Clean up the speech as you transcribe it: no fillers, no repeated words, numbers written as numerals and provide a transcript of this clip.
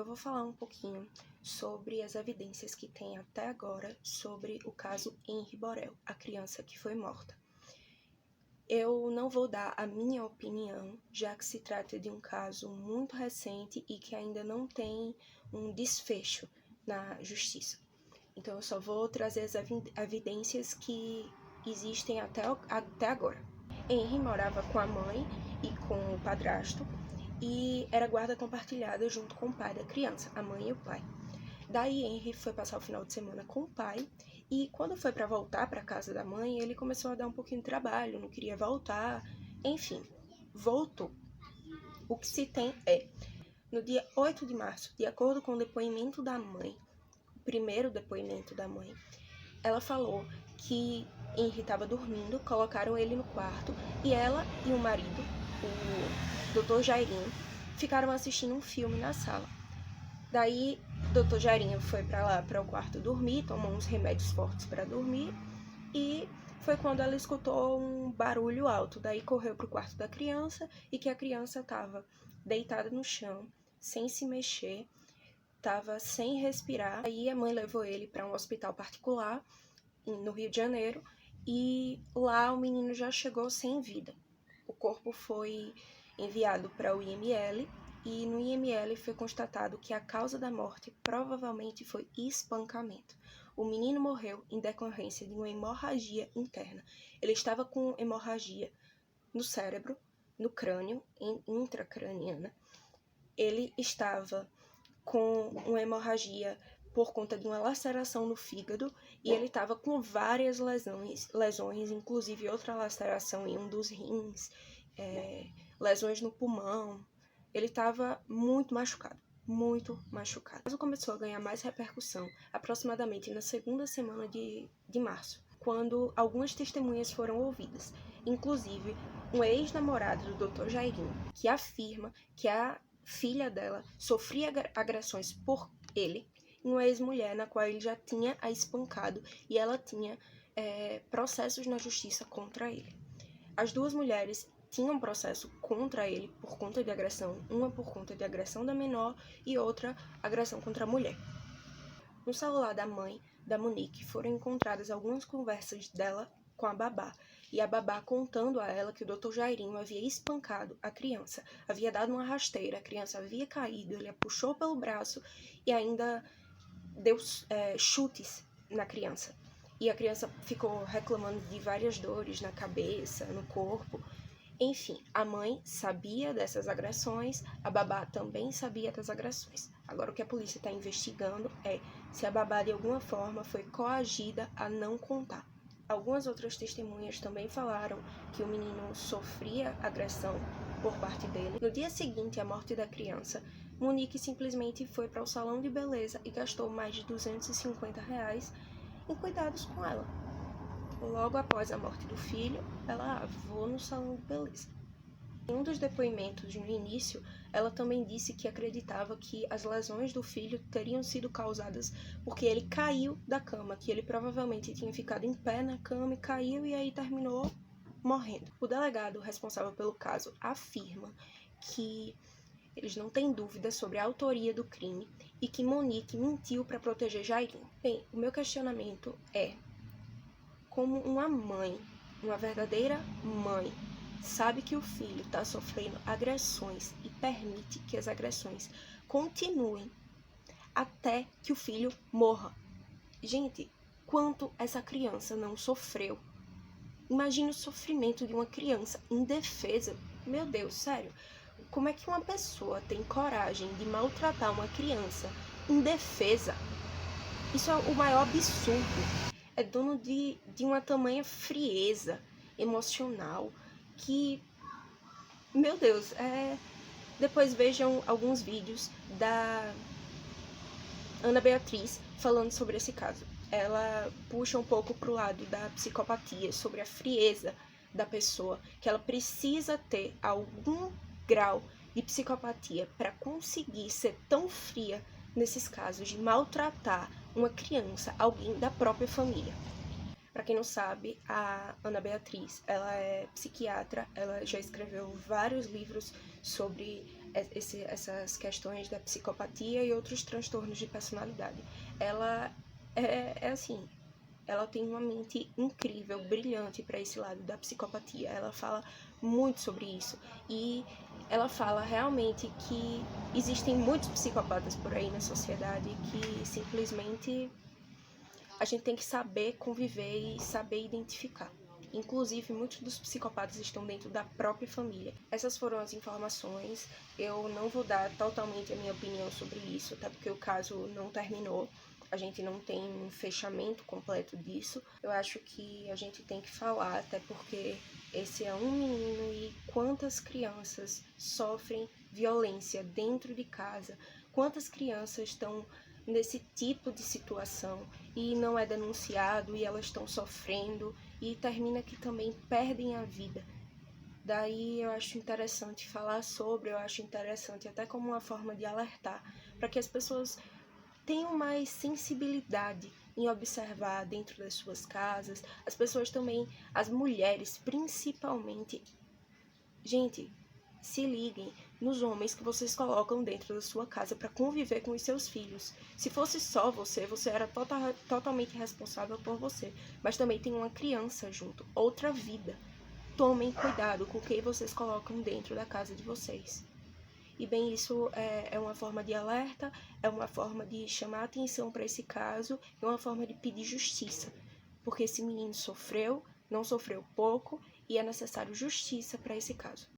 vou falar um pouquinho sobre as evidências que tem até agora sobre o caso Henri Borel, a criança que foi morta. Eu não vou dar a minha opinião, já que se trata de um caso muito recente e que ainda não tem um desfecho na justiça. Então eu só vou trazer as evidências que existem até agora. Henri morava com a mãe e com o padrasto e era guarda compartilhada junto com o pai da criança, a mãe e o pai. Daí Henri foi passar o final de semana com o pai e quando foi para voltar para a casa da mãe, ele começou a dar um pouquinho de trabalho, não queria voltar, enfim, voltou. O que se tem é, no dia 8 de março, de acordo com o depoimento da mãe, o primeiro depoimento da mãe, ela falou que Henri estava dormindo, colocaram ele no quarto e ela e o marido, o Dr. Jairinho, ficaram assistindo um filme na sala. Daí, Dr. Jairinho foi para lá, para o quarto dormir, tomou uns remédios fortes para dormir e foi quando ela escutou um barulho alto. Daí correu para o quarto da criança e que a criança estava deitada no chão, sem se mexer, estava sem respirar. Aí a mãe levou ele para um hospital particular no Rio de Janeiro e lá o menino já chegou sem vida. O corpo foi enviado para o IML e no IML foi constatado que a causa da morte provavelmente foi espancamento. O menino morreu em decorrência de uma hemorragia interna. Ele estava com hemorragia no cérebro, no crânio, intracraniana. Ele estava com uma hemorragia por conta de uma laceração no fígado e ele estava com várias lesões, inclusive outra laceração em um dos rins, lesões no pulmão. Ele estava muito machucado. O caso começou a ganhar mais repercussão aproximadamente na segunda semana de março, quando algumas testemunhas foram ouvidas, inclusive um ex-namorado do Dr. Jairinho, que afirma que a filha dela sofria agressões por ele, e uma ex-mulher na qual ele já tinha a espancado e ela tinha processos na justiça contra ele. As duas mulheres tinham processo contra ele por conta de agressão, uma por conta de agressão da menor e outra agressão contra a mulher. No celular da mãe da Monique foram encontradas algumas conversas dela com a babá, e a babá contando a ela que o Dr. Jairinho havia espancado a criança, havia dado uma rasteira, a criança havia caído, ele a puxou pelo braço e ainda deu chutes na criança. E a criança ficou reclamando de várias dores na cabeça, no corpo. Enfim, a mãe sabia dessas agressões, a babá também sabia das agressões. Agora, o que a polícia está investigando é se a babá, de alguma forma, foi coagida a não contar. Algumas outras testemunhas também falaram que o menino sofria agressão por parte dele. No dia seguinte à morte da criança, Monique simplesmente foi para o salão de beleza e gastou mais de R$250 em cuidados com ela. Logo após a morte do filho, ela vou no salão de beleza. Em um dos depoimentos no início, ela também disse que acreditava que as lesões do filho teriam sido causadas porque ele caiu da cama, que ele provavelmente tinha ficado em pé na cama e caiu e aí terminou morrendo. O delegado responsável pelo caso afirma que eles não têm dúvida sobre a autoria do crime e que Monique mentiu para proteger Jairinho. Bem, o meu questionamento é: como uma mãe, uma verdadeira mãe, sabe que o filho está sofrendo agressões e permite que as agressões continuem até que o filho morra? Gente, quanto essa criança não sofreu? Imagine o sofrimento de uma criança indefesa. Meu Deus, sério. Como é que uma pessoa tem coragem de maltratar uma criança indefesa? Isso é o maior absurdo. É dono de uma tamanha frieza emocional que, meu Deus, depois vejam alguns vídeos da Ana Beatriz falando sobre esse caso. Ela puxa um pouco pro lado da psicopatia, sobre a frieza da pessoa, que ela precisa ter algum grau de psicopatia para conseguir ser tão fria nesses casos de maltratar uma criança, alguém da própria família. Para quem não sabe, a Ana Beatriz, ela é psiquiatra, ela já escreveu vários livros sobre essas questões da psicopatia e outros transtornos de personalidade. Ela é assim, ela tem uma mente incrível, brilhante para esse lado da psicopatia. Ela fala muito sobre isso e ela fala realmente que existem muitos psicopatas por aí na sociedade que simplesmente a gente tem que saber conviver e saber identificar. Inclusive, muitos dos psicopatas estão dentro da própria família. Essas foram as informações. Eu não vou dar totalmente a minha opinião sobre isso, até porque o caso não terminou. A gente não tem um fechamento completo disso. Eu acho que a gente tem que falar, até porque esse é um menino e quantas crianças sofrem violência dentro de casa, quantas crianças estão nesse tipo de situação e não é denunciado e elas estão sofrendo e termina que também perdem a vida. Daí eu acho interessante falar sobre, eu acho interessante até como uma forma de alertar para que as pessoas tenham mais sensibilidade em observar dentro das suas casas, as pessoas também, as mulheres principalmente. Gente, se liguem nos homens que vocês colocam dentro da sua casa para conviver com os seus filhos. Se fosse só você, você era totalmente responsável por você. Mas também tem uma criança junto, outra vida. Tomem cuidado com quem vocês colocam dentro da casa de vocês. E bem, isso é uma forma de alerta, é uma forma de chamar atenção para esse caso, é uma forma de pedir justiça. Porque esse menino sofreu, não sofreu pouco, e é necessário justiça para esse caso.